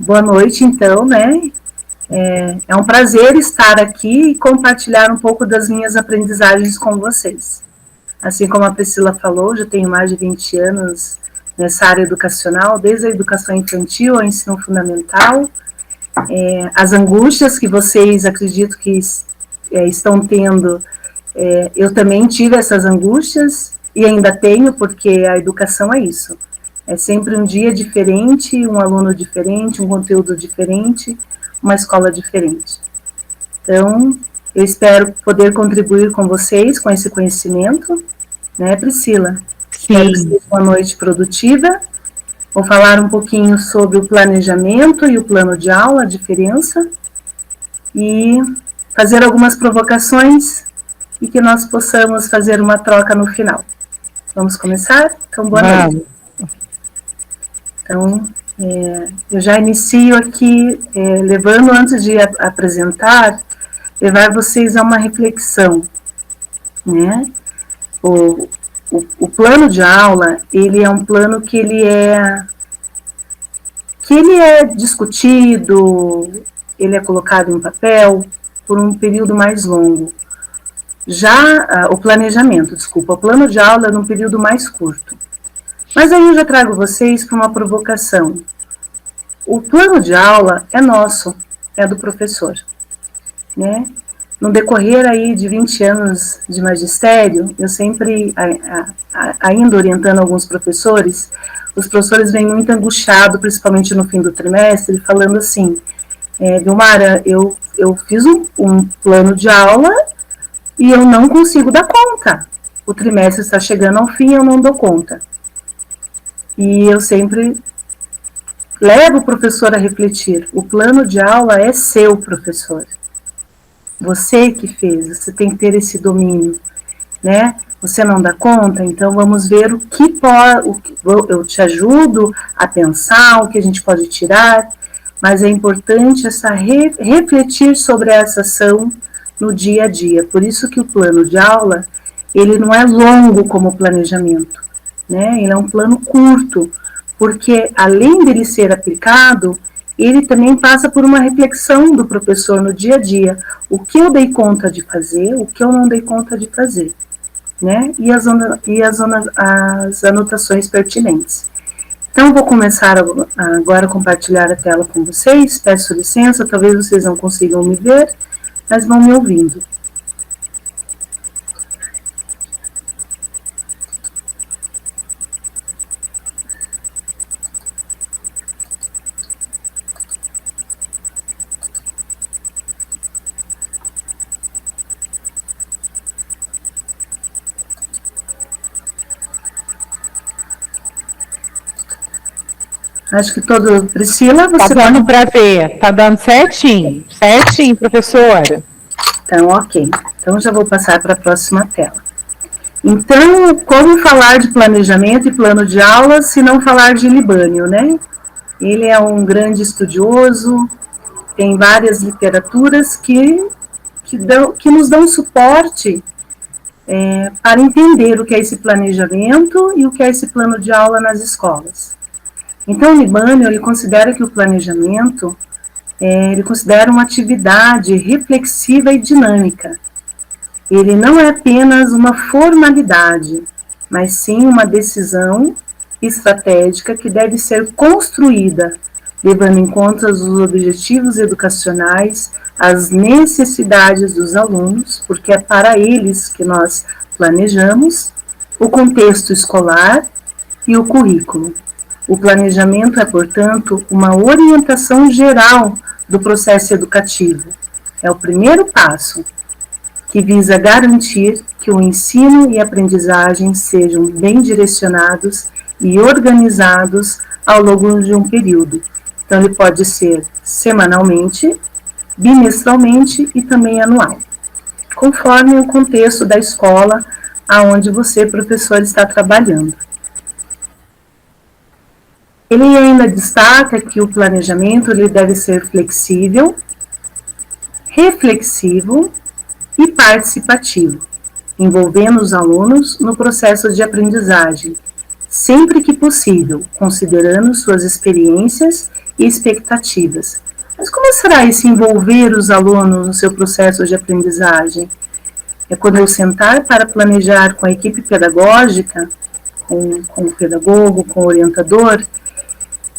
Boa noite, então, né? É um prazer estar aqui e compartilhar um pouco das minhas aprendizagens com vocês. Assim como a Priscila falou, já tenho mais de 20 anos nessa área educacional, desde a educação infantil ao ensino fundamental. As angústias que vocês acredito que estão tendo, eu também tive essas angústias e ainda tenho, porque a educação é isso. É sempre um dia diferente, um aluno diferente, um conteúdo diferente, uma escola diferente. Então, eu espero poder contribuir com vocês, com esse conhecimento, né, Priscila? Espero que seja uma noite produtiva. Vou falar um pouquinho sobre o planejamento e o plano de aula, a diferença, e fazer algumas provocações e que nós possamos fazer uma troca no final. Vamos começar? Então, boa noite. Então, eu já inicio aqui, levando, antes de apresentar, levar vocês a uma reflexão, né? O plano de aula, ele é um plano que ele é discutido, ele é colocado em papel por um período mais longo. Já o planejamento, o plano de aula é num período mais curto. Mas aí eu já trago vocês para uma provocação. O plano de aula é nosso, é do professor, né? No decorrer aí de 20 anos de magistério, eu sempre, ainda orientando alguns professores, os professores vêm muito angustiados, principalmente no fim do trimestre, falando assim, Vilmara, eu fiz um plano de aula e eu não consigo dar conta. O trimestre está chegando ao fim e eu não dou conta. E eu sempre levo o professor a refletir. O plano de aula é seu, professor. Você que fez, você tem que ter esse domínio, né? Você não dá conta, então vamos ver o que pode, eu te ajudo a pensar, o que a gente pode tirar, mas é importante refletir sobre essa ação no dia a dia. Por isso que o plano de aula, ele não é longo como o planejamento, né? Ele é um plano curto, porque além dele ser aplicado, ele também passa por uma reflexão do professor no dia a dia. O que eu dei conta de fazer, o que eu não dei conta de fazer, né? E as anotações pertinentes. Então, vou começar agora a compartilhar a tela com vocês. Peço licença, talvez vocês não consigam me ver, mas vão me ouvindo. Acho que todo... Priscila, você... Tá dando para ver, tá dando certinho, professora. Então, ok. Então, já vou passar para a próxima tela. Então, como falar de planejamento e plano de aula se não falar de Libânio, né? Ele é um grande estudioso, tem várias literaturas que nos dão suporte para entender o que é esse planejamento e o que é esse plano de aula nas escolas. Então, o Libânio, ele considera que o planejamento, ele considera uma atividade reflexiva e dinâmica. Ele não é apenas uma formalidade, mas sim uma decisão estratégica que deve ser construída, levando em conta os objetivos educacionais, as necessidades dos alunos, porque é para eles que nós planejamos, o contexto escolar e o currículo. O planejamento é, portanto, uma orientação geral do processo educativo. É o primeiro passo, que visa garantir que o ensino e a aprendizagem sejam bem direcionados e organizados ao longo de um período. Então, ele pode ser semanalmente, bimestralmente e também anual, conforme o contexto da escola aonde você, professor, está trabalhando. Ele ainda destaca que o planejamento ele deve ser flexível, reflexivo e participativo, envolvendo os alunos no processo de aprendizagem, sempre que possível, considerando suas experiências e expectativas. Mas como será esse envolver os alunos no seu processo de aprendizagem? É quando eu sentar para planejar com a equipe pedagógica, com o pedagogo, com o orientador,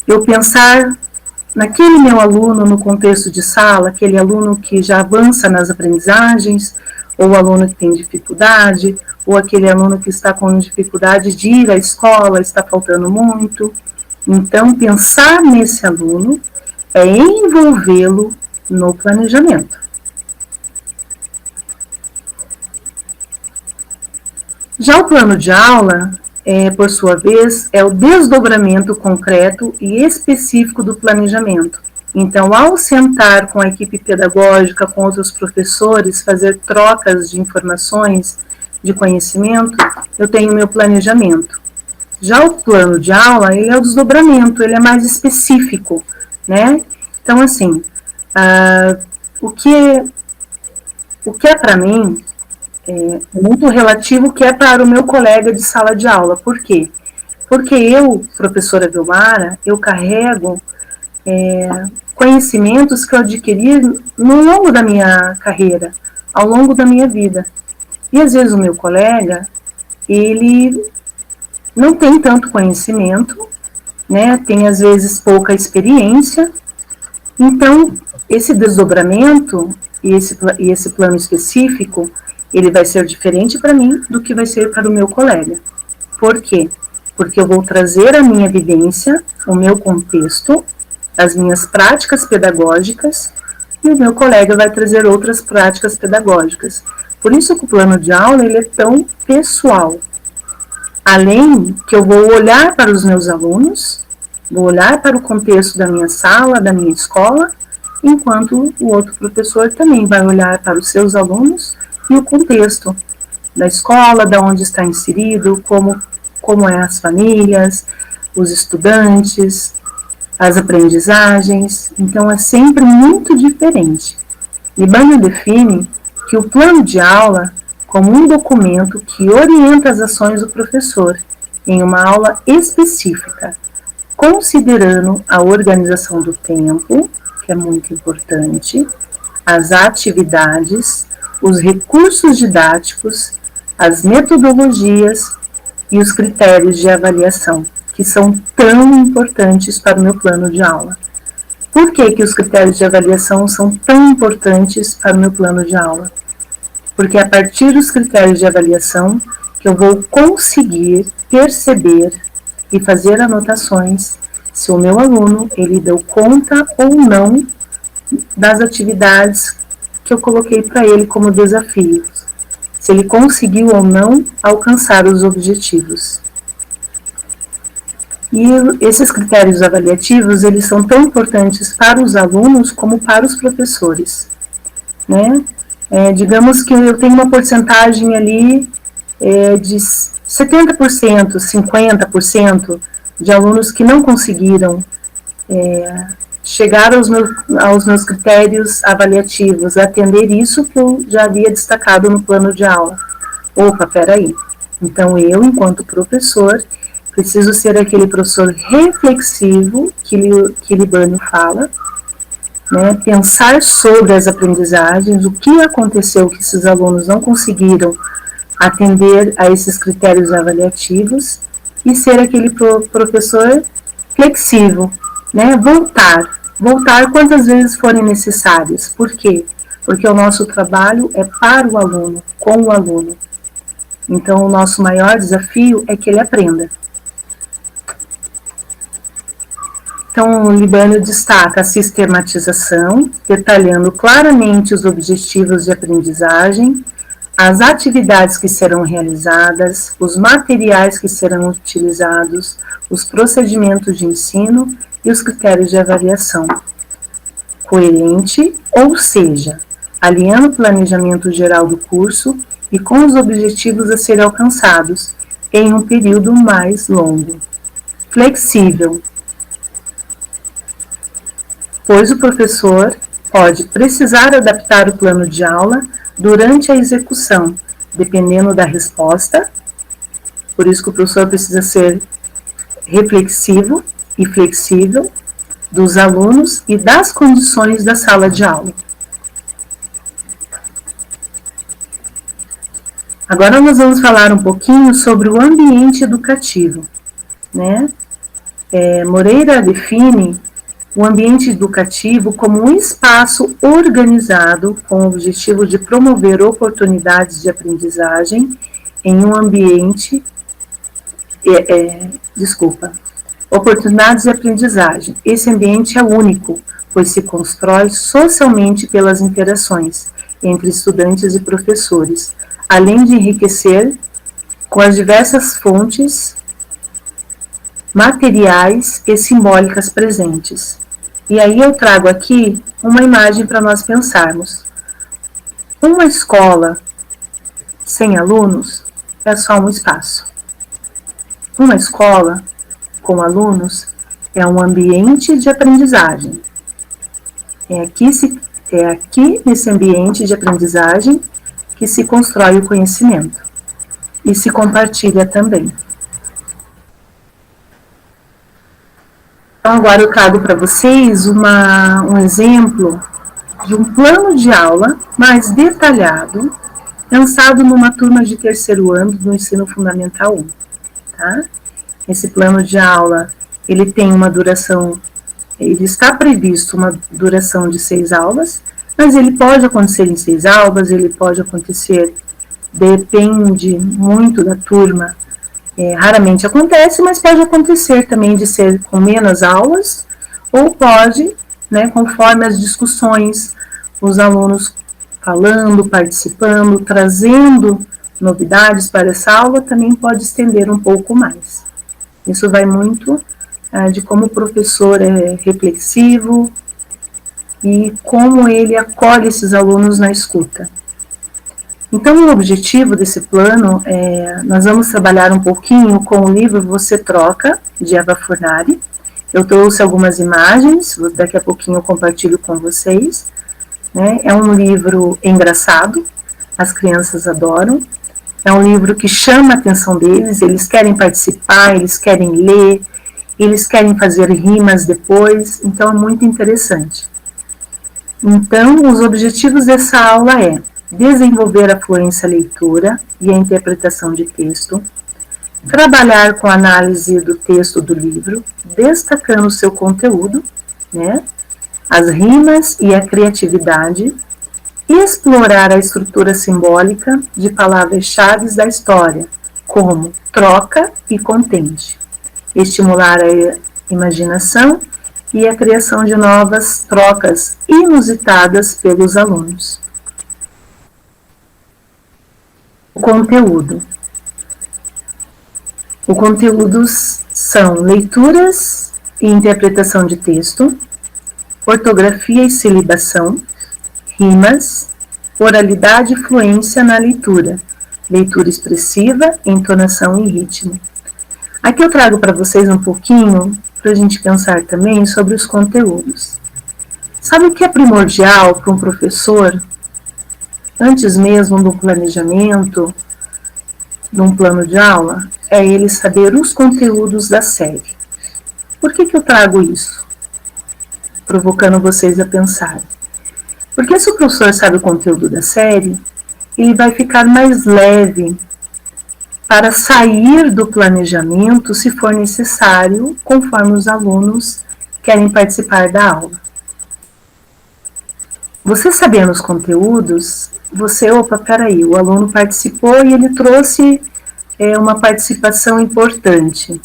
eu pensar naquele meu aluno no contexto de sala, aquele aluno que já avança nas aprendizagens, ou o aluno que tem dificuldade, ou aquele aluno que está com dificuldade de ir à escola, está faltando muito. Então, pensar nesse aluno é envolvê-lo no planejamento. Já o plano de aula, por sua vez, é o desdobramento concreto e específico do planejamento. Então, ao sentar com a equipe pedagógica, com outros professores, fazer trocas de informações, de conhecimento, eu tenho meu planejamento. Já o plano de aula, ele é o desdobramento, ele é mais específico, né? Então, assim, o que é para mim é muito relativo ao que é para o meu colega de sala de aula. Por quê? Porque eu, professora Vilmara, eu carrego conhecimentos que eu adquiri no longo da minha carreira, ao longo da minha vida. E às vezes o meu colega, ele não tem tanto conhecimento, né? Tem às vezes pouca experiência. Então, esse desdobramento e esse plano específico, ele vai ser diferente para mim do que vai ser para o meu colega. Por quê? Porque eu vou trazer a minha vivência, o meu contexto, as minhas práticas pedagógicas, e o meu colega vai trazer outras práticas pedagógicas. Por isso que o plano de aula ele é tão pessoal. Além que eu vou olhar para os meus alunos, vou olhar para o contexto da minha sala, da minha escola, enquanto o outro professor também vai olhar para os seus alunos e o contexto da escola, da onde está inserido, como é as famílias, os estudantes, as aprendizagens. Então, é sempre muito diferente. Libânio define que o plano de aula como um documento que orienta as ações do professor em uma aula específica, considerando a organização do tempo, que é muito importante, as atividades, os recursos didáticos, as metodologias e os critérios de avaliação, que são tão importantes para o meu plano de aula. Por que os critérios de avaliação são tão importantes para o meu plano de aula? Porque é a partir dos critérios de avaliação que eu vou conseguir perceber e fazer anotações se o meu aluno ele deu conta ou não das atividades que eu coloquei para ele como desafios, se ele conseguiu ou não alcançar os objetivos. E esses critérios avaliativos, eles são tão importantes para os alunos como para os professores, né? Digamos que eu tenho uma porcentagem ali de 70%, 50% de alunos que não conseguiram chegar aos meus critérios avaliativos, atender isso que eu já havia destacado no plano de aula. Opa, peraí. Então, eu, enquanto professor, preciso ser aquele professor reflexivo que Libânio fala, né? Pensar sobre as aprendizagens, o que aconteceu que esses alunos não conseguiram atender a esses critérios avaliativos e ser aquele professor flexível, né? Voltar quantas vezes forem necessárias. Por quê? Porque o nosso trabalho é para o aluno, com o aluno. Então, o nosso maior desafio é que ele aprenda. Então, o Libânio destaca a sistematização, detalhando claramente os objetivos de aprendizagem, as atividades que serão realizadas, os materiais que serão utilizados, os procedimentos de ensino e os critérios de avaliação. Coerente, ou seja, alinhando o planejamento geral do curso e com os objetivos a serem alcançados em um período mais longo. Flexível, pois o professor pode precisar adaptar o plano de aula durante a execução, dependendo da resposta. Por isso que o professor precisa ser reflexivo e flexível, dos alunos e das condições da sala de aula. Agora nós vamos falar um pouquinho sobre o ambiente educativo, né? Moreira define o ambiente educativo como um espaço organizado com o objetivo de promover oportunidades de aprendizagem em um ambiente, oportunidades de aprendizagem. Esse ambiente é único, pois se constrói socialmente pelas interações entre estudantes e professores, além de enriquecer com as diversas fontes materiais e simbólicas presentes. E aí eu trago aqui uma imagem para nós pensarmos. Uma escola sem alunos é só um espaço. Uma escola com alunos é um ambiente de aprendizagem. É aqui nesse ambiente de aprendizagem que se constrói o conhecimento e se compartilha também. Então agora eu trago para vocês um exemplo de um plano de aula mais detalhado, pensado numa turma de terceiro ano do ensino fundamental 1. Tá? Esse plano de aula, ele tem uma duração, ele está previsto uma duração de 6 aulas, mas ele pode acontecer em 6 aulas, ele pode acontecer, depende muito da turma, raramente acontece, mas pode acontecer também de ser com menos aulas, ou pode, conforme as discussões, os alunos falando, participando, trazendo novidades para essa aula, também pode estender um pouco mais. Isso vai muito de como o professor é reflexivo e como ele acolhe esses alunos na escuta. Então, o objetivo desse plano nós vamos trabalhar um pouquinho com o livro Você Troca, de Eva Fornari. Eu trouxe algumas imagens, daqui a pouquinho eu compartilho com vocês. É um livro engraçado, as crianças adoram. É um livro que chama a atenção deles, eles querem participar, eles querem ler, eles querem fazer rimas depois, então é muito interessante. Então, os objetivos dessa aula é desenvolver a fluência leitura e a interpretação de texto, trabalhar com a análise do texto do livro, destacando o seu conteúdo, as rimas e a criatividade, e explorar a estrutura simbólica de palavras-chave da história, como troca e contente, estimular a imaginação e a criação de novas trocas inusitadas pelos alunos. O conteúdo. Os conteúdos são leituras e interpretação de texto, ortografia e silibação, rimas, oralidade e fluência na leitura, leitura expressiva, entonação e ritmo. Aqui eu trago para vocês um pouquinho, para a gente pensar também sobre os conteúdos. Sabe o que é primordial para um professor, antes mesmo do planejamento, de um plano de aula? É ele saber os conteúdos da série. Por que eu trago isso? Provocando vocês a pensar. Porque se o professor sabe o conteúdo da série, ele vai ficar mais leve para sair do planejamento, se for necessário, conforme os alunos querem participar da aula. Você sabendo os conteúdos, peraí, o aluno participou e ele trouxe uma participação importante.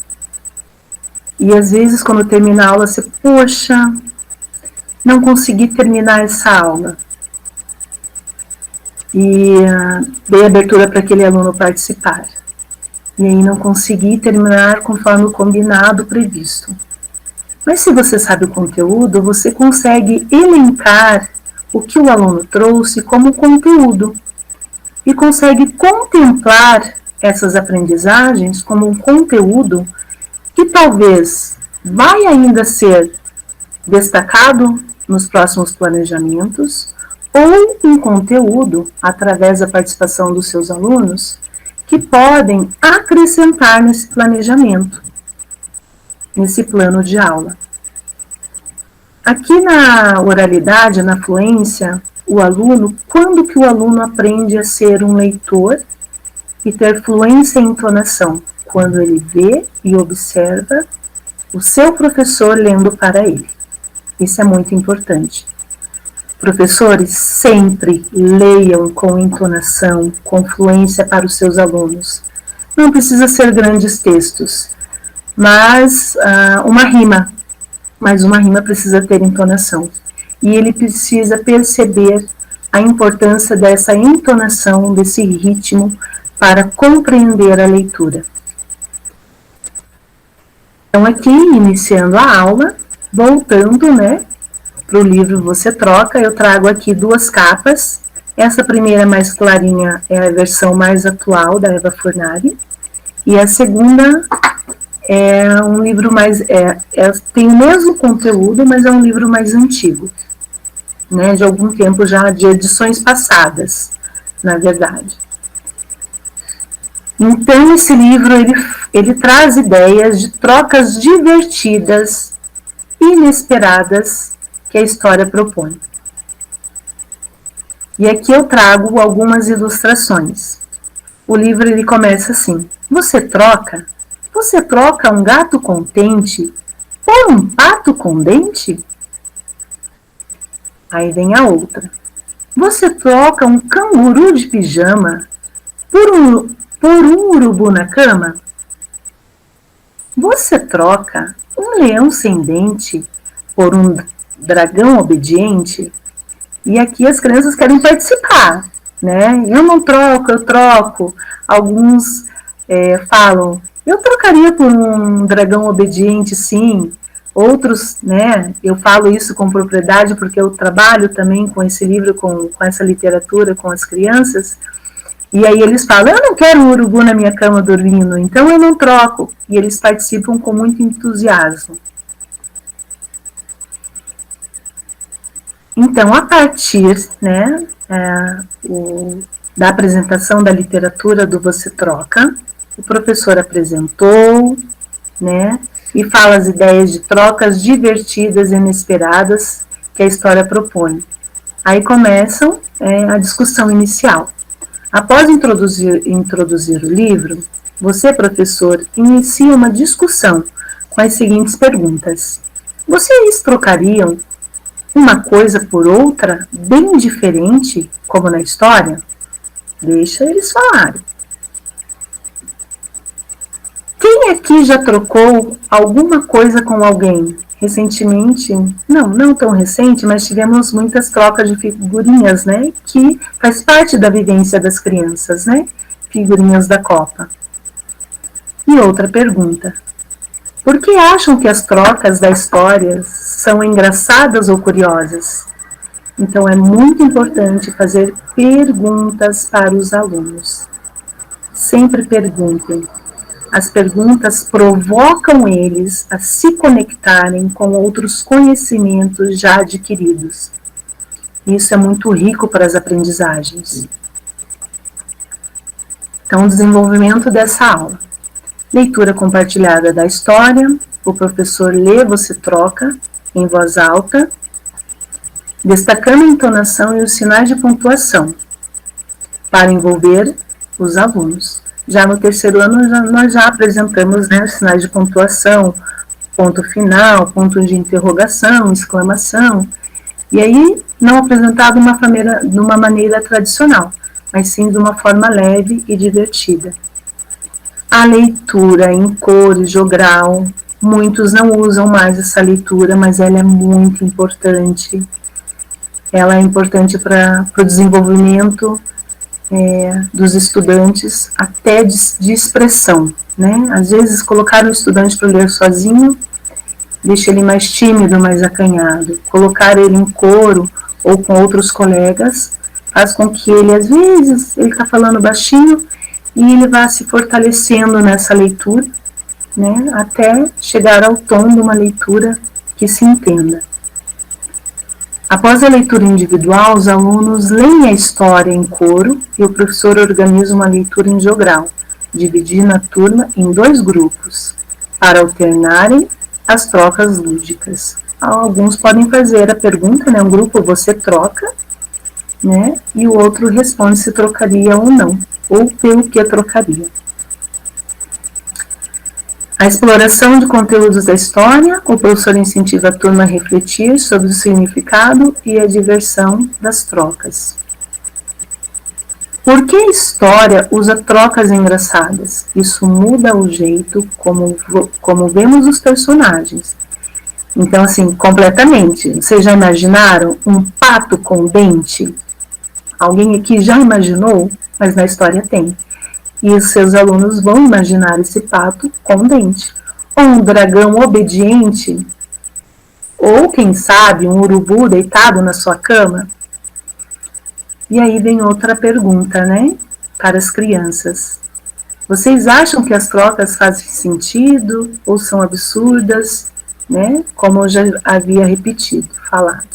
E às vezes, quando termina a aula, você, poxa, não consegui terminar essa aula. E dei abertura para aquele aluno participar. E aí não consegui terminar conforme o combinado previsto. Mas se você sabe o conteúdo, você consegue elencar o que o aluno trouxe como conteúdo. E consegue contemplar essas aprendizagens como um conteúdo que talvez vai ainda ser destacado nos próximos planejamentos, ou um conteúdo, através da participação dos seus alunos, que podem acrescentar nesse planejamento, nesse plano de aula. Aqui na oralidade, na fluência, o aluno, quando que o aluno aprende a ser um leitor e ter fluência em entonação? Quando ele vê e observa o seu professor lendo para ele. Isso é muito importante. Professores, sempre leiam com entonação, com fluência para os seus alunos. Não precisa ser grandes textos, mas uma rima. Mas uma rima precisa ter entonação. E ele precisa perceber a importância dessa entonação, desse ritmo, para compreender a leitura. Então, aqui, iniciando a aula, voltando, para o livro Você Troca, eu trago aqui 2 capas. Essa primeira, mais clarinha, é a versão mais atual da Eva Fornari. E a segunda é um livro mais... tem o mesmo conteúdo, mas é um livro mais antigo. De algum tempo já, de edições passadas, na verdade. Então, esse livro, ele traz ideias de trocas divertidas, inesperadas, que a história propõe. E aqui eu trago algumas ilustrações. O livro, ele começa assim: Você troca um gato contente por um pato com dente? Aí vem a outra. Você troca um canguru de pijama por um urubu na cama? Você troca um leão sem dente por um dragão obediente? E aqui as crianças querem participar, Eu não troco, eu troco. Alguns falam, eu trocaria por um dragão obediente, sim. Outros, eu falo isso com propriedade porque eu trabalho também com esse livro, com essa literatura, com as crianças. E aí eles falam, eu não quero um urubu na minha cama dormindo, então eu não troco. E eles participam com muito entusiasmo. Então, a partir da apresentação da literatura do Você Troca, o professor apresentou, e fala as ideias de trocas divertidas e inesperadas que a história propõe. Aí começam a discussão inicial. Após introduzir o livro, você, professor, inicia uma discussão com as seguintes perguntas. Vocês trocariam uma coisa por outra bem diferente, como na história? Deixa eles falarem. Quem aqui já trocou alguma coisa com alguém? Recentemente, não tão recente, mas tivemos muitas trocas de figurinhas, que faz parte da vivência das crianças, Figurinhas da Copa. E outra pergunta. Por que acham que as trocas da história são engraçadas ou curiosas? Então, é muito importante fazer perguntas para os alunos. Sempre perguntem. As perguntas provocam eles a se conectarem com outros conhecimentos já adquiridos. Isso é muito rico para as aprendizagens. Então, o desenvolvimento dessa aula. Leitura compartilhada da história. O professor lê, você troca, em voz alta, destacando a entonação e os sinais de pontuação, para envolver os alunos. Já no terceiro ano, nós já apresentamos os sinais de pontuação, ponto final, ponto de interrogação, exclamação, e aí não apresentado de uma maneira tradicional, mas sim de uma forma leve e divertida. A leitura em cor e jogral, muitos não usam mais essa leitura, mas ela é muito importante. Ela é importante para o desenvolvimento dos estudantes, até de expressão, Às vezes, colocar o estudante para ler sozinho deixa ele mais tímido, mais acanhado. Colocar ele em coro ou com outros colegas faz com que ele, às vezes, ele está falando baixinho e ele vá se fortalecendo nessa leitura, até chegar ao tom de uma leitura que se entenda. Após a leitura individual, os alunos leem a história em coro e o professor organiza uma leitura em jogral, dividindo a turma em 2 grupos, para alternarem as trocas lúdicas. alguns podem fazer a pergunta, né? Um grupo você troca, né? E o outro responde se trocaria ou não, ou pelo que trocaria. A exploração de conteúdos da história, o professor incentiva a turma a refletir sobre o significado e a diversão das trocas. Por que a história usa trocas engraçadas? Isso muda o jeito como vemos os personagens. Então, assim, completamente. Vocês já imaginaram um pato com dente? Alguém aqui já imaginou? Mas na história tem. E os seus alunos vão imaginar esse pato com dente. Ou um dragão obediente, ou quem sabe um urubu deitado na sua cama. E aí vem outra pergunta, né? Para as crianças. Vocês acham que as trocas fazem sentido ou são absurdas, né? Como eu já havia repetido, falado.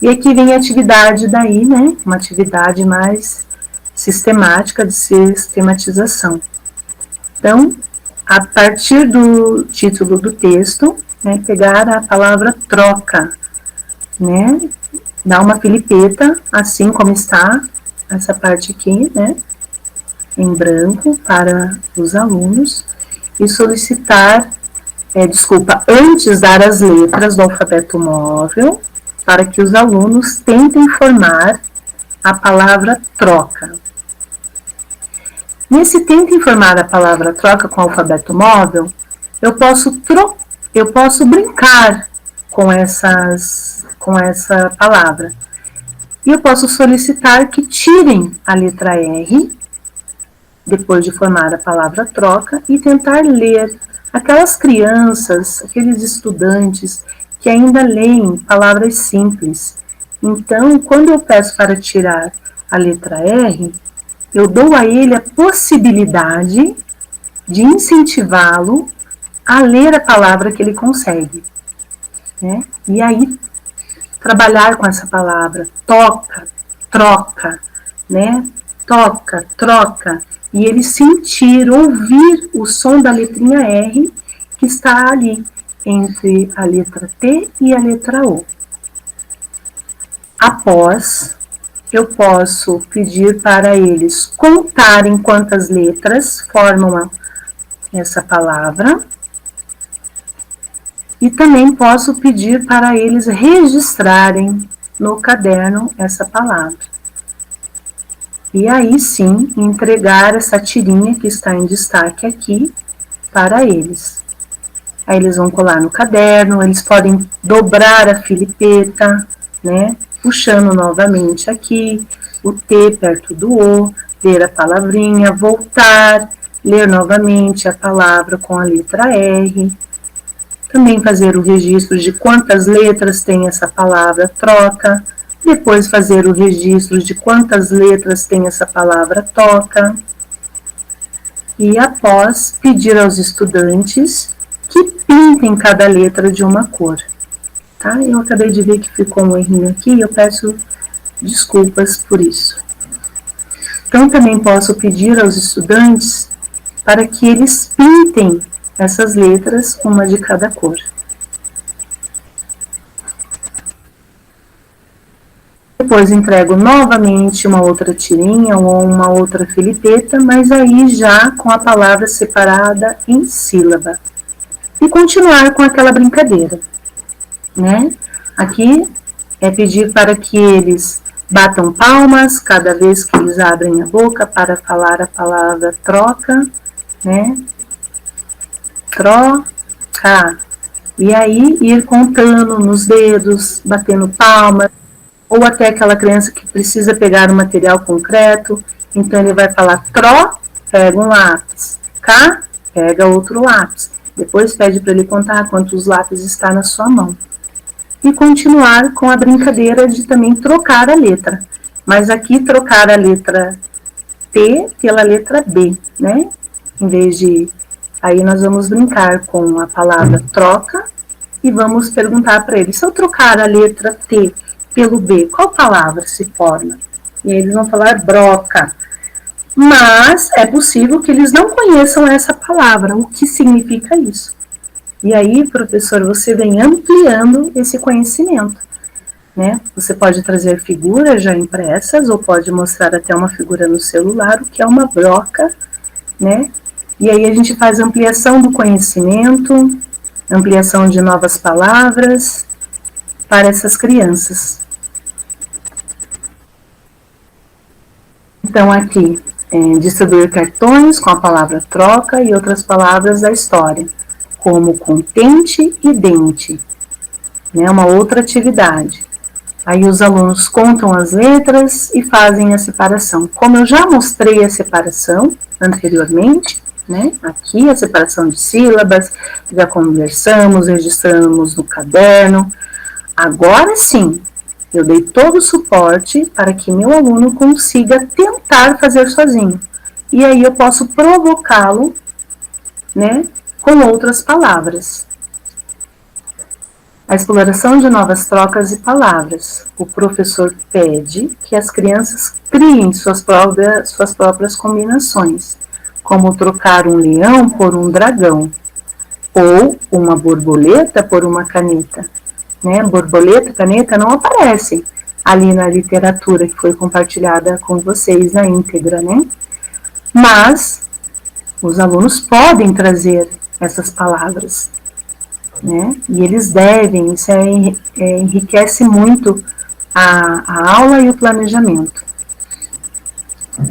E aqui vem a atividade daí, né? Uma atividade mais sistemática de sistematização. Então, a partir do título do texto, né, pegar a palavra troca, né? Dar uma filipeta, assim como está essa parte aqui, né? Em branco para os alunos e solicitar, antes dar as letras do alfabeto móvel para que os alunos tentem formar a palavra troca. Nesse tenta informar a palavra troca com o alfabeto móvel, eu posso brincar com essa palavra. E eu posso solicitar que tirem a letra R, depois de formar a palavra troca, e tentar ler. Aquelas crianças, aqueles estudantes que ainda leem palavras simples. Então, quando eu peço para tirar a letra R, eu dou a ele a possibilidade de incentivá-lo a ler a palavra que ele consegue, né? E aí, trabalhar com essa palavra, toca, troca, né? Toca, troca, e ele sentir, ouvir o som da letrinha R que está ali, entre a letra T e a letra O. Após, eu posso pedir para eles contarem quantas letras formam essa palavra e também posso pedir para eles registrarem no caderno essa palavra. E aí sim, entregar essa tirinha que está em destaque aqui para eles. Aí eles vão colar no caderno, eles podem dobrar a filipeta, né? Puxando novamente aqui, o T perto do O, ler a palavrinha, voltar, ler novamente a palavra com a letra R. Também fazer o registro de quantas letras tem essa palavra troca, depois fazer o registro de quantas letras tem essa palavra toca. E após, pedir aos estudantes que pintem cada letra de uma cor. Tá? Eu acabei de ver que ficou um errinho aqui, eu peço desculpas por isso. Então, também posso pedir aos estudantes para que eles pintem essas letras, uma de cada cor. Depois entrego novamente uma outra tirinha ou uma outra filipeta, mas aí já com a palavra separada em sílaba. E continuar com aquela brincadeira, né? Aqui é pedir para que eles batam palmas cada vez que eles abrem a boca para falar a palavra troca, né? Troca. E aí ir contando nos dedos, batendo palmas, ou até aquela criança que precisa pegar um material concreto, então ele vai falar tro, pega um lápis, cá, pega outro lápis. Depois pede para ele contar quantos lápis está na sua mão. E continuar com a brincadeira de também trocar a letra. Mas aqui trocar a letra T pela letra B, né? Em vez de... Aí nós vamos brincar com a palavra troca e vamos perguntar para ele, se eu trocar a letra T pelo B, qual palavra se forma? E eles vão falar broca. Mas é possível que eles não conheçam essa palavra, o que significa isso. E aí, professor, você vem ampliando esse conhecimento, né? Você pode trazer figuras já impressas ou pode mostrar até uma figura no celular, o que é uma broca, né? E aí a gente faz ampliação do conhecimento, ampliação de novas palavras para essas crianças. Então aqui, distribuir cartões com a palavra troca e outras palavras da história, como contente e dente, né? Uma outra atividade. Aí os alunos contam as letras e fazem a separação. Como eu já mostrei a separação anteriormente, né? Aqui a separação de sílabas, já conversamos, registramos no caderno. Agora sim, eu dei todo o suporte para que meu aluno consiga tentar fazer sozinho. E aí eu posso provocá-lo, né, com outras palavras. A exploração de novas trocas e palavras. O professor pede que as crianças criem suas próprias combinações, como trocar um leão por um dragão, ou uma borboleta por uma caneta. Né? Borboleta e caneta não aparecem ali na literatura que foi compartilhada com vocês na íntegra, né? Mas os alunos podem trazer essas palavras, né? E eles devem, isso enriquece muito a aula e o planejamento.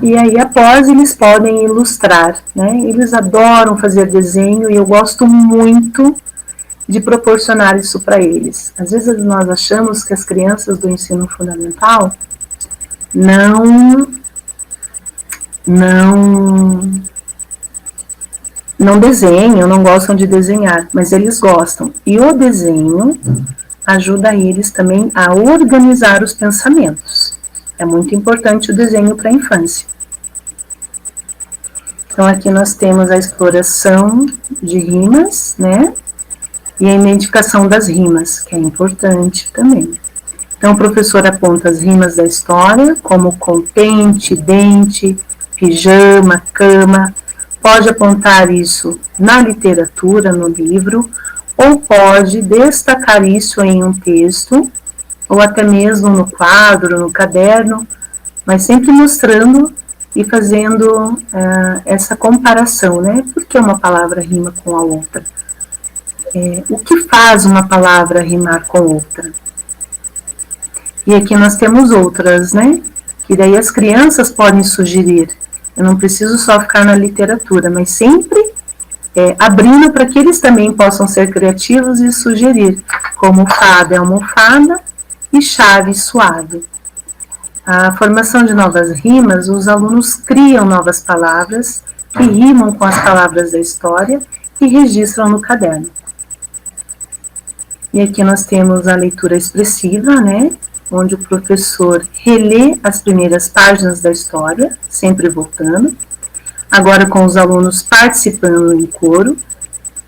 E aí, após, eles podem ilustrar, né? Eles adoram fazer desenho e eu gosto muito de proporcionar isso para eles. Às vezes nós achamos que as crianças do ensino fundamental não desenham, não gostam de desenhar, mas eles gostam. E o desenho ajuda eles também a organizar os pensamentos. É muito importante o desenho para a infância. Então aqui nós temos a exploração de rimas, né? E a identificação das rimas, que é importante também. Então o professor aponta as rimas da história, como contente, dente, pijama, cama. Pode apontar isso na literatura, no livro, ou pode destacar isso em um texto, ou até mesmo no quadro, no caderno, mas sempre mostrando e fazendo essa comparação, né? Por que uma palavra rima com a outra? O que faz uma palavra rimar com outra? E aqui nós temos outras, né? Que daí as crianças podem sugerir. Eu não preciso só ficar na literatura, mas sempre abrindo para que eles também possam ser criativos e sugerir, como fada é almofada e chave suave. A formação de novas rimas, os alunos criam novas palavras que rimam com as palavras da história e registram no caderno. E aqui nós temos a leitura expressiva, né? Onde o professor relê as primeiras páginas da história, sempre voltando, agora com os alunos participando em coro,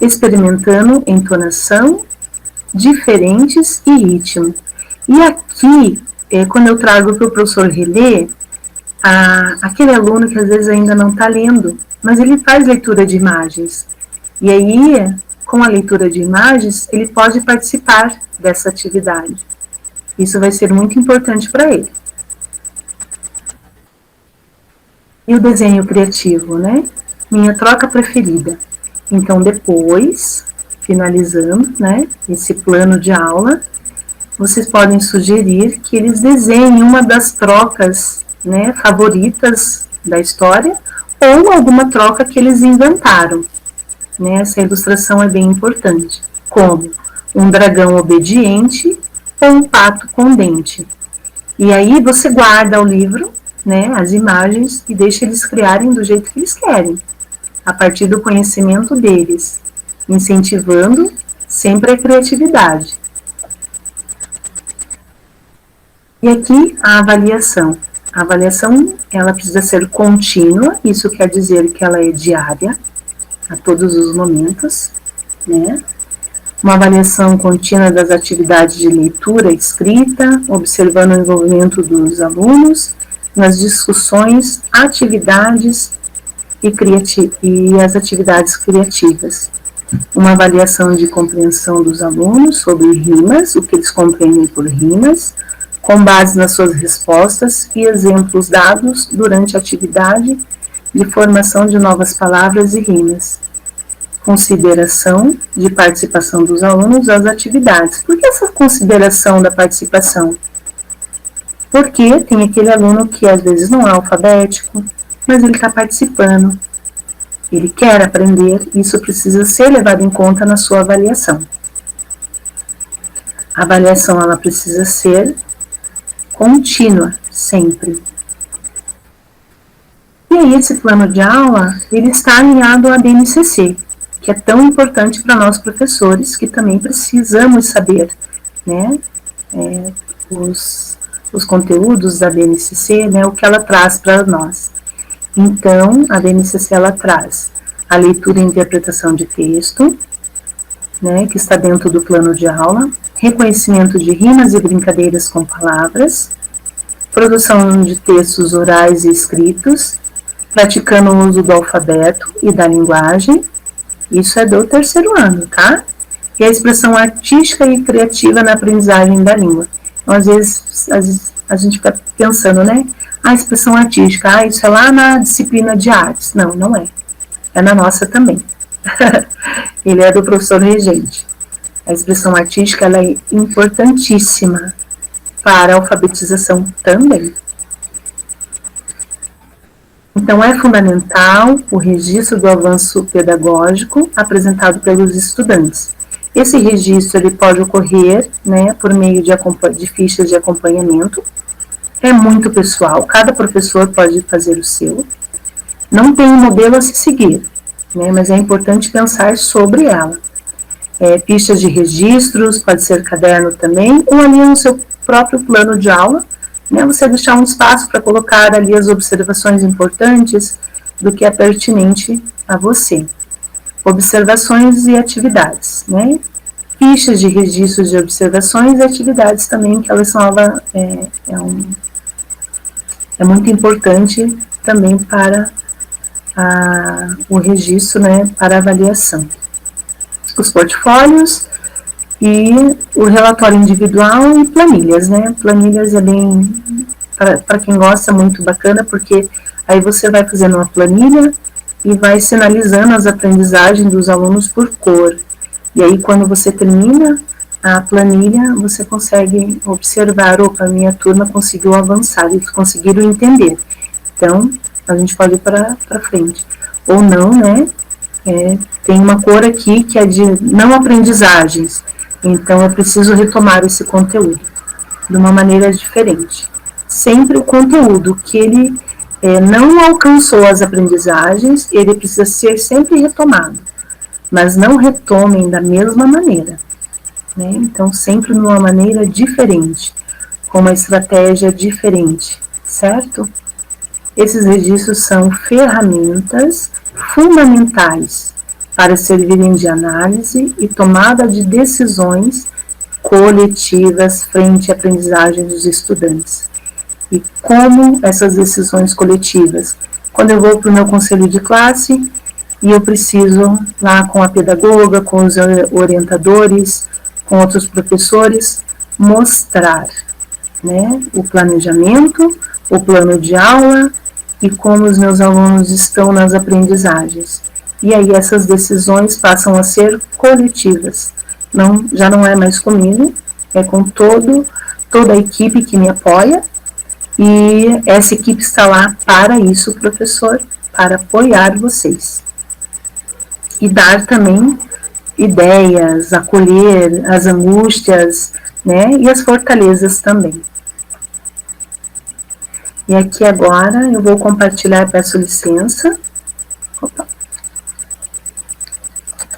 experimentando entonação, diferentes e ritmo. E aqui, quando eu trago para o professor reler, aquele aluno que às vezes ainda não está lendo, mas ele faz leitura de imagens. E aí, com a leitura de imagens, ele pode participar dessa atividade. Isso vai ser muito importante para ele. E o desenho criativo, né? Minha troca preferida. Então, depois, finalizando, né, esse plano de aula, vocês podem sugerir que eles desenhem uma das trocas, né, favoritas da história ou alguma troca que eles inventaram. Né? Essa ilustração é bem importante, como um dragão obediente ou um pato com dente. E aí você guarda o livro, né, as imagens, e deixa eles criarem do jeito que eles querem, a partir do conhecimento deles, incentivando sempre a criatividade. E aqui a avaliação. A avaliação, ela precisa ser contínua, isso quer dizer que ela é diária, a todos os momentos, né? Uma avaliação contínua das atividades de leitura e escrita, observando o envolvimento dos alunos nas discussões, atividades e as atividades criativas. uma avaliação de compreensão dos alunos sobre rimas, o que eles compreendem por rimas, com base nas suas respostas e exemplos dados durante a atividade de formação de novas palavras e rimas. Consideração de participação dos alunos às atividades. Por que essa consideração da participação? Porque tem aquele aluno que às vezes não é alfabético, mas ele está participando, ele quer aprender, isso precisa ser levado em conta na sua avaliação. A avaliação ela precisa ser contínua, sempre. E aí esse plano de aula, ele está alinhado à BNCC, que é tão importante para nós professores, que também precisamos saber, né, os conteúdos da BNCC, né, o que ela traz para nós. Então, a BNCC ela traz a leitura e interpretação de texto, né, que está dentro do plano de aula, reconhecimento de rimas e brincadeiras com palavras, produção de textos orais e escritos, praticando o uso do alfabeto e da linguagem, isso é do terceiro ano, tá? E a expressão artística e criativa na aprendizagem da língua. Então, às vezes a gente fica pensando, né? A expressão artística, isso é lá na disciplina de artes. Não, não é. É na nossa também. Ele é do professor regente. A expressão artística ela é importantíssima para a alfabetização também. Então, é fundamental o registro do avanço pedagógico apresentado pelos estudantes. Esse registro ele pode ocorrer, né, por meio de fichas de acompanhamento. É muito pessoal, cada professor pode fazer o seu. Não tem um modelo a se seguir, né, mas é importante pensar sobre ela. Fichas de registros, pode ser caderno também, ou ali no seu próprio plano de aula, né, você deixar um espaço para colocar ali as observações importantes do que é pertinente a você. Observações e atividades, né? Fichas de registros de observações e atividades também, que elas são muito importante também para o registro, né, para avaliação. Os portfólios e o relatório individual e planilhas, né? Planilhas é bem, para quem gosta, muito bacana, porque aí você vai fazendo uma planilha e vai sinalizando as aprendizagens dos alunos por cor. E aí, quando você termina a planilha, você consegue observar, opa, minha turma conseguiu avançar, eles conseguiram entender. Então, a gente pode ir para frente. Ou não, né? Tem uma cor aqui que é de não aprendizagens. Então, eu preciso retomar esse conteúdo de uma maneira diferente. Sempre o conteúdo que ele não alcançou as aprendizagens, ele precisa ser sempre retomado, mas não retomem da mesma maneira, né? Então, sempre de uma maneira diferente, com uma estratégia diferente, certo? Esses registros são ferramentas fundamentais para servirem de análise e tomada de decisões coletivas frente à aprendizagem dos estudantes. E como essas decisões coletivas? Quando eu vou para o meu conselho de classe e eu preciso, lá com a pedagoga, com os orientadores, com outros professores, mostrar, né, o planejamento, o plano de aula e como os meus alunos estão nas aprendizagens. E aí essas decisões passam a ser coletivas. Já não é mais comigo, é com toda a equipe que me apoia, e essa equipe está lá para isso, professor, para apoiar vocês. E dar também ideias, acolher as angústias, né, e as fortalezas também. E aqui agora eu vou compartilhar, peço licença,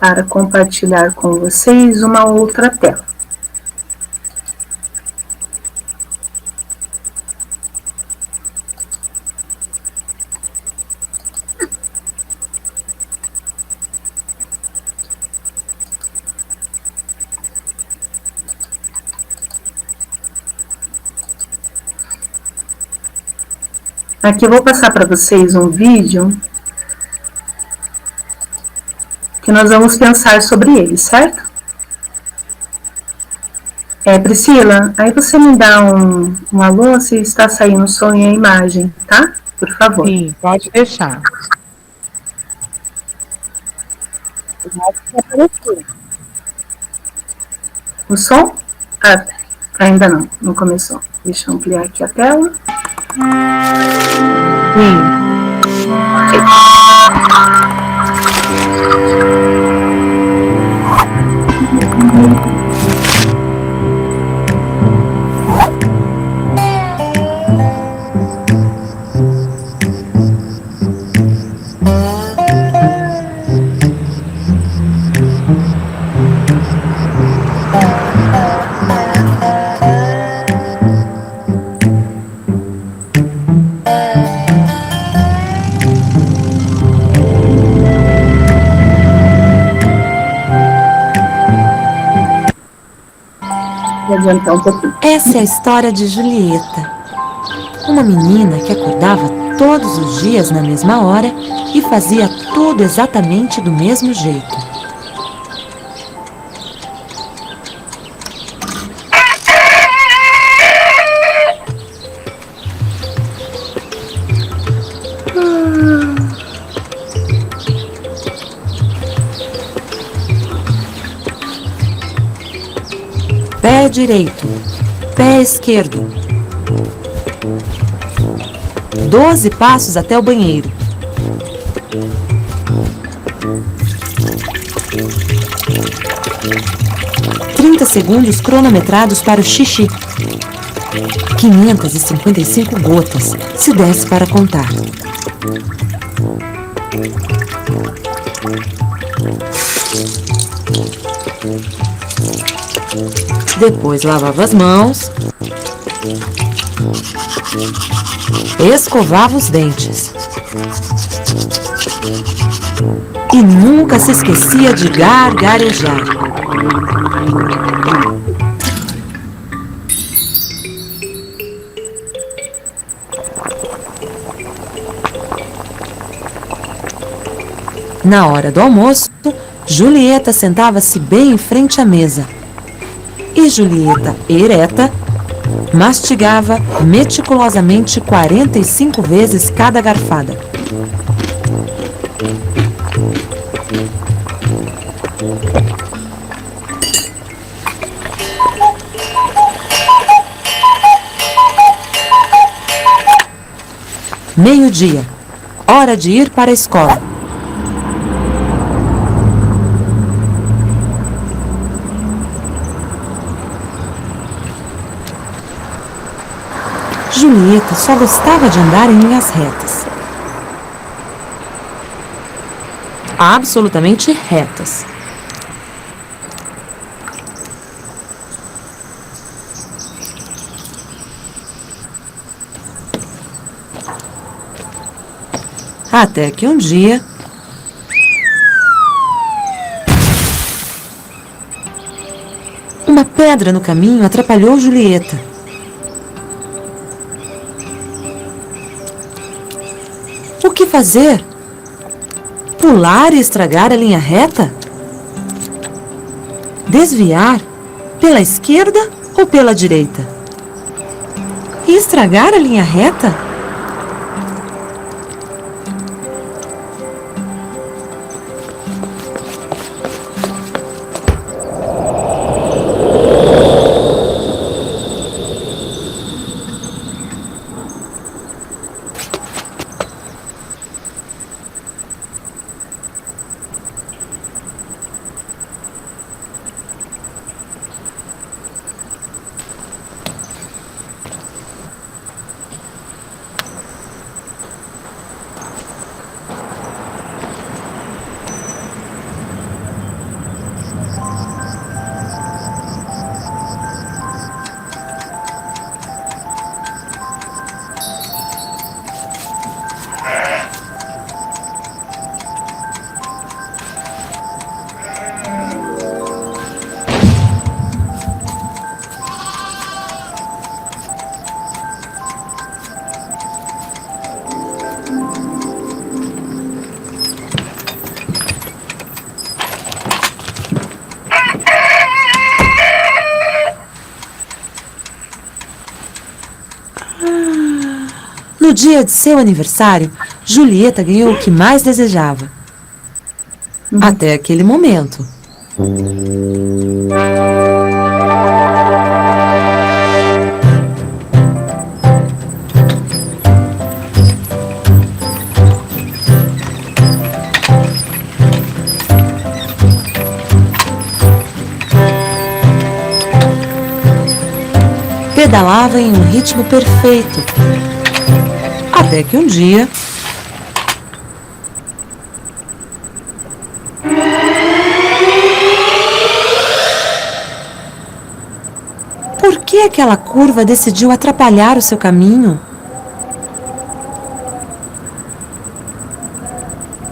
para compartilhar com vocês uma outra tela. Aqui eu vou passar para vocês um vídeo que nós vamos pensar sobre ele, certo? Priscila, aí você me dá um alô se está saindo o som e a imagem, tá? Por favor. Sim, pode deixar. O som? Ainda não começou. Deixa eu ampliar aqui a tela. Sim. Vou adiantar um pouquinho. Essa é a história de Julieta, uma menina que acordava todos os dias na mesma hora e fazia tudo exatamente do mesmo jeito. Pé direito, pé esquerdo. 12 passos até o banheiro. Segundos cronometrados para o xixi. 555 gotas, se desse para contar. Depois lavava as mãos, escovava os dentes e nunca se esquecia de gargarejar. Na hora do almoço, Julieta sentava-se bem em frente à mesa. E Julieta, ereta, mastigava meticulosamente 45 vezes cada garfada. Meio-dia, hora de ir para a escola. Julieta só gostava de andar em linhas retas. Absolutamente retas. Até que um dia, uma pedra no caminho atrapalhou Julieta. O que fazer? Pular e estragar a linha reta? Desviar pela esquerda ou pela direita? E estragar a linha reta? No dia de seu aniversário, Julieta ganhou o que mais desejava. Até aquele momento. Pedalava em um ritmo perfeito. Até que um dia... Por que aquela curva decidiu atrapalhar o seu caminho?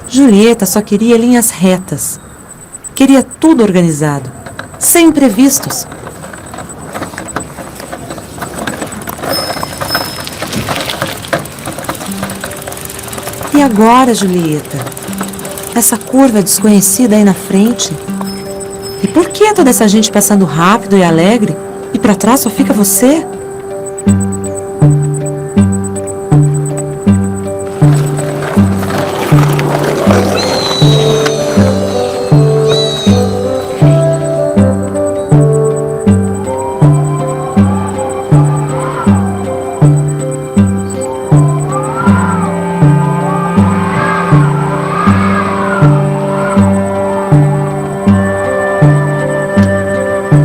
Julieta só queria linhas retas. Queria tudo organizado, sem imprevistos. E agora, Julieta? Essa curva desconhecida aí na frente? E por que toda essa gente passando rápido e alegre? E pra trás só fica você?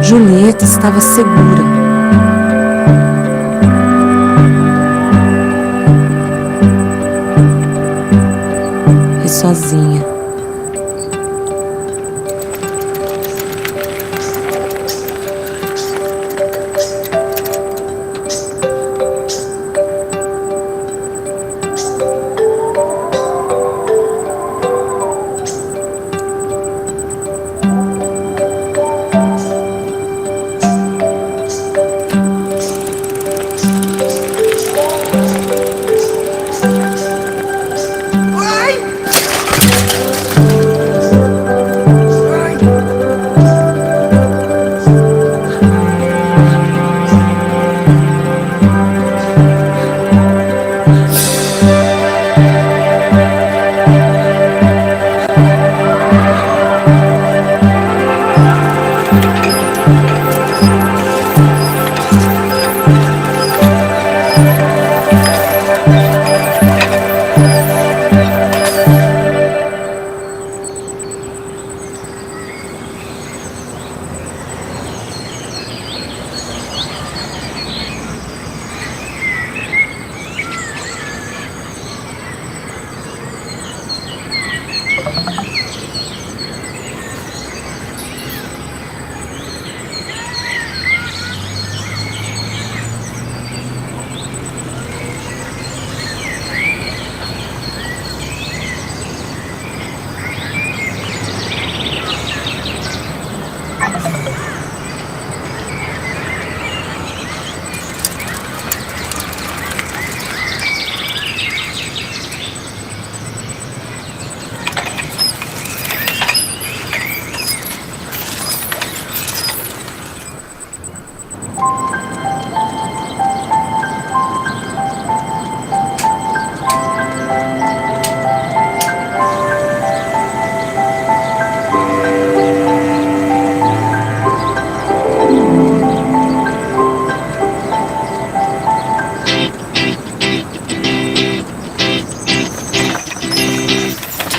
Julieta estava segura. E sozinha.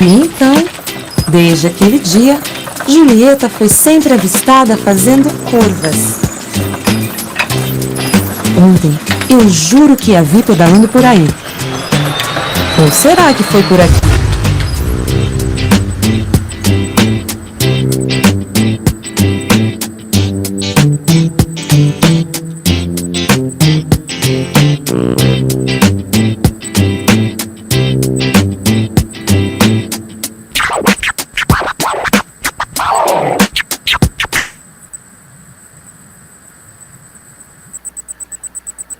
E então, desde aquele dia, Julieta foi sempre avistada fazendo curvas. Ontem, eu juro que a vi pedalando por aí. Ou será que foi por aqui?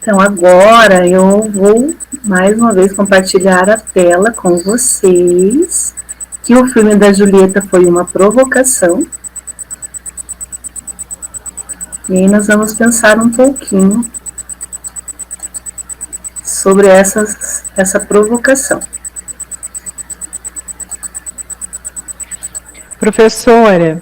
Então agora eu vou mais uma vez compartilhar a tela com vocês, que o filme da Julieta foi uma provocação. E aí nós vamos pensar um pouquinho sobre essa provocação. Professora,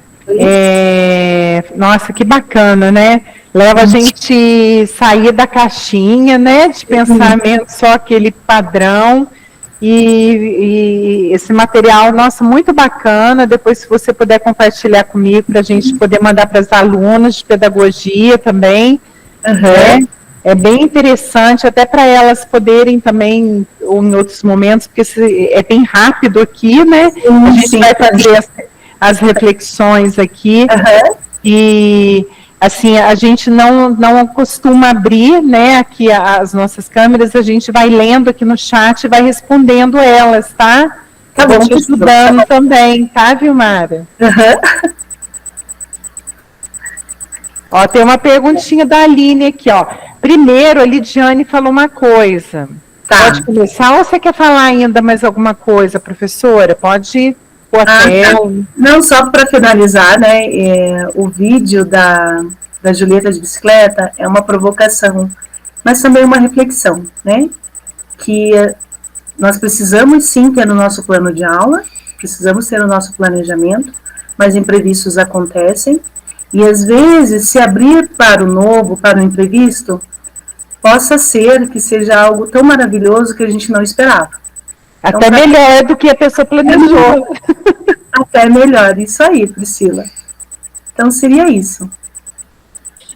nossa, que bacana, né? Leva a gente sair da caixinha, né? De pensamento só aquele padrão. E esse material, nossa, muito bacana. Depois, se você puder compartilhar comigo, para a gente poder mandar para as alunas de pedagogia também. Né? É bem interessante, até para elas poderem também, ou em outros momentos, porque é bem rápido aqui, né? A gente vai fazer as reflexões aqui. E assim, a gente não costuma abrir, né, aqui as nossas câmeras, a gente vai lendo aqui no chat e vai respondendo elas, tá? Tá bom, te ajudando também, tá, Vilmara? Ó, tem uma perguntinha da Aline aqui, ó. Primeiro, a Lidiane falou uma coisa. Tá. Pode começar ou você quer falar ainda mais alguma coisa, professora? Pode pôr até... Não, só para finalizar, né, o vídeo da Julieta de bicicleta é uma provocação, mas também uma reflexão, né, que nós precisamos sim ter no nosso plano de aula, precisamos ter no nosso planejamento, mas imprevistos acontecem, e às vezes se abrir para o novo, para o imprevisto, possa ser que seja algo tão maravilhoso que a gente não esperava. Até então, melhor do que a pessoa planejou. Até melhor, isso aí, Priscila. Então seria isso.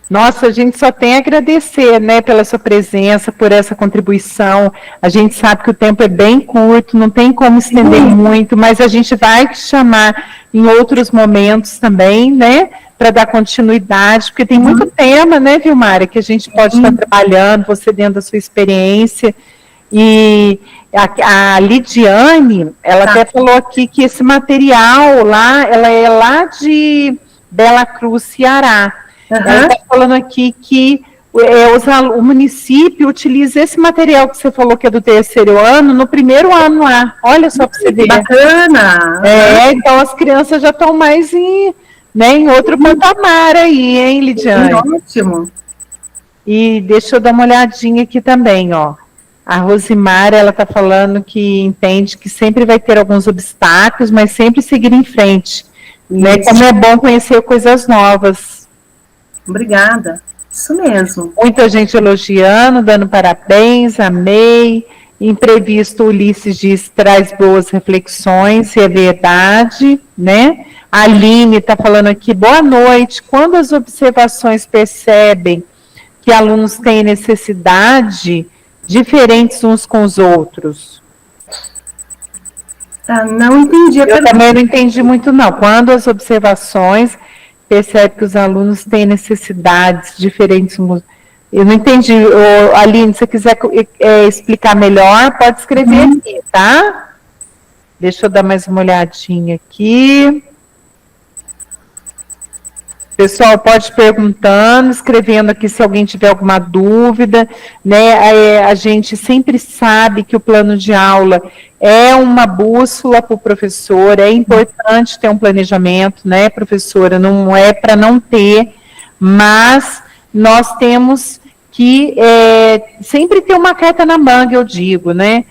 Nossa, a gente só tem a agradecer, né, pela sua presença, por essa contribuição. A gente sabe que o tempo é bem curto, não tem como estender muito, mas a gente vai te chamar em outros momentos também, né, para dar continuidade, porque tem muito tema, né, Vilmara, que a gente pode estar trabalhando, você dentro da sua experiência. E a Lidiane, ela até falou aqui que esse material lá, ela é lá de Bela Cruz, Ceará. Ela está falando aqui que o município utiliza esse material que você falou que é do terceiro ano, no primeiro ano lá. Olha só para você ver. Bacana! Então as crianças já estão mais em outro patamar aí, hein, Lidiane? Ótimo! E deixa eu dar uma olhadinha aqui também, ó. A Rosimara, ela está falando que entende que sempre vai ter alguns obstáculos, mas sempre seguir em frente. Né? Como é bom conhecer coisas novas. Obrigada. Isso mesmo. Muita gente elogiando, dando parabéns, amei. Imprevisto, Ulisses diz, traz boas reflexões, e é verdade, né? A Aline está falando aqui, boa noite. Quando as observações percebem que alunos têm necessidade diferentes uns com os outros? Não entendi a pergunta. Eu também não entendi muito, não. Quando as observações percebem que os alunos têm necessidades diferentes uns... Eu não entendi. Aline, se você quiser explicar melhor, pode escrever aqui, tá? Deixa eu dar mais uma olhadinha aqui. Pessoal, pode ir perguntando, escrevendo aqui se alguém tiver alguma dúvida, né? A gente sempre sabe que o plano de aula é uma bússola para o professor, é importante ter um planejamento, né, professora? Não é para não ter, mas nós temos que sempre ter uma carta na manga, eu digo, né?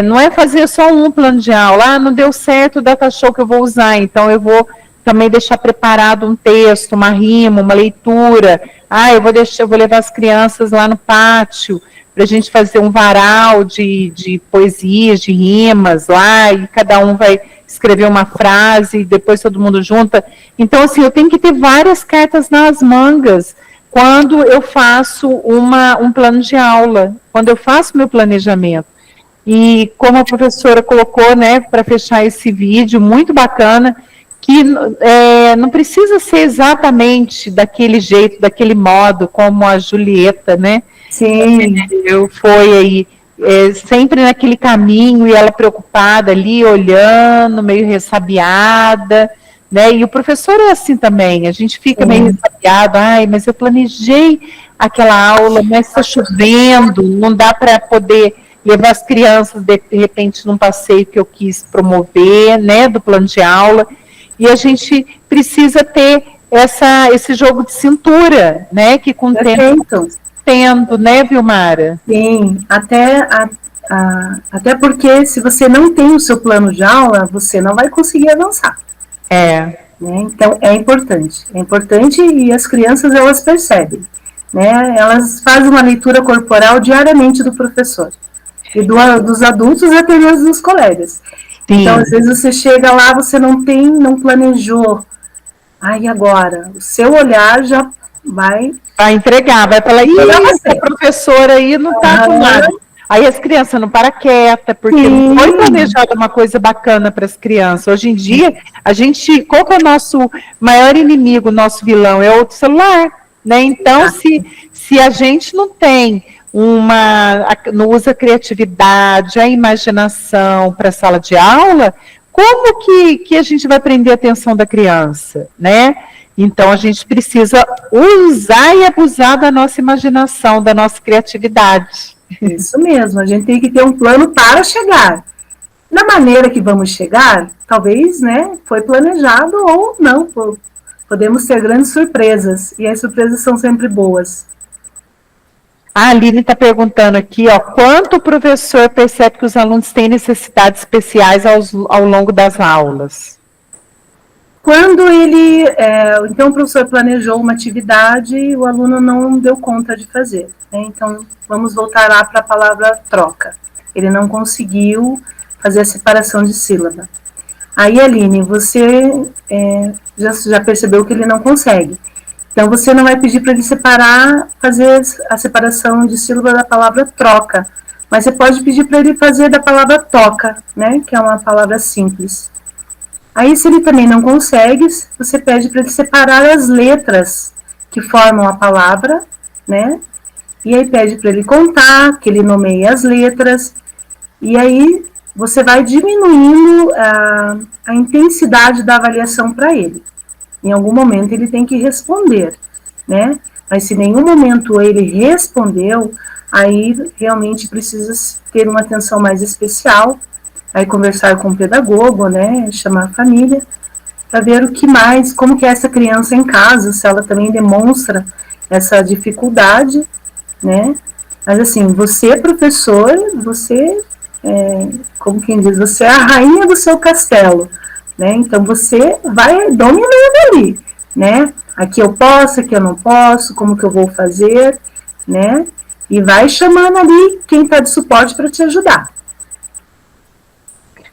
Não é fazer só um plano de aula, não deu certo o data show que eu vou usar, então eu vou também deixar preparado um texto, uma rima, uma leitura. Eu vou levar as crianças lá no pátio para a gente fazer um varal de poesias, de rimas lá, e cada um vai escrever uma frase, e depois todo mundo junta. Então, assim, eu tenho que ter várias cartas nas mangas quando eu faço um plano de aula, quando eu faço meu planejamento. E como a professora colocou, né, para fechar esse vídeo, muito bacana, que não precisa ser exatamente daquele jeito, daquele modo, como a Julieta, né? Sim. Foi aí, sempre naquele caminho, e ela preocupada ali, olhando, meio ressabiada, né? E o professor é assim também, a gente fica meio ressabiado, mas eu planejei aquela aula, mas está chovendo, não dá para poder levar as crianças, de repente, num passeio que eu quis promover, né, do plano de aula. E a gente precisa ter esse jogo de cintura, né? Que com o tempo tendo, né, Vilmara? Sim, até porque se você não tem o seu plano de aula, você não vai conseguir avançar. É. Né? Então é importante e as crianças elas percebem, né? Elas fazem uma leitura corporal diariamente do professor e dos adultos até mesmo dos colegas. Sim. Então às vezes você chega lá, você não planejou, aí agora o seu olhar já vai entregar, vai falar, essa professora aí não está com nada. Aí as crianças não param quieta, porque não foi planejada uma coisa bacana para as crianças. Hoje em dia, qual que é o nosso maior inimigo, nosso vilão? É o celular, né? Então, se a gente não tem não usa a criatividade, a imaginação para a sala de aula, como que a gente vai prender a atenção da criança, né? Então, a gente precisa usar e abusar da nossa imaginação, da nossa criatividade. Isso mesmo, a gente tem que ter um plano para chegar. Da maneira que vamos chegar, talvez, né, foi planejado ou não. Podemos ter grandes surpresas, e as surpresas são sempre boas. A Aline está perguntando aqui, ó, quanto o professor percebe que os alunos têm necessidades especiais ao longo das aulas? Quando então o professor planejou uma atividade e o aluno não deu conta de fazer, né? Então, vamos voltar lá para a palavra troca. Ele não conseguiu fazer a separação de sílaba. Aí, Aline, você já percebeu que ele não consegue. Então, você não vai pedir para ele fazer a separação de sílaba da palavra troca, mas você pode pedir para ele fazer da palavra toca, né? Que é uma palavra simples. Aí, se ele também não consegue, você pede para ele separar as letras que formam a palavra, né? E aí pede para ele contar, que ele nomeie as letras, e aí você vai diminuindo a intensidade da avaliação para ele. Em algum momento ele tem que responder, né? Mas se em nenhum momento ele respondeu, aí realmente precisa ter uma atenção mais especial, aí conversar com o pedagogo, né, chamar a família, para ver o que mais, como que é essa criança em casa, se ela também demonstra essa dificuldade, né, mas assim, você professor, você, como quem diz, você é a rainha do seu castelo, né, então você vai dominando ali, né, aqui eu posso, aqui eu não posso, como que eu vou fazer, né, e vai chamando ali quem está de suporte para te ajudar.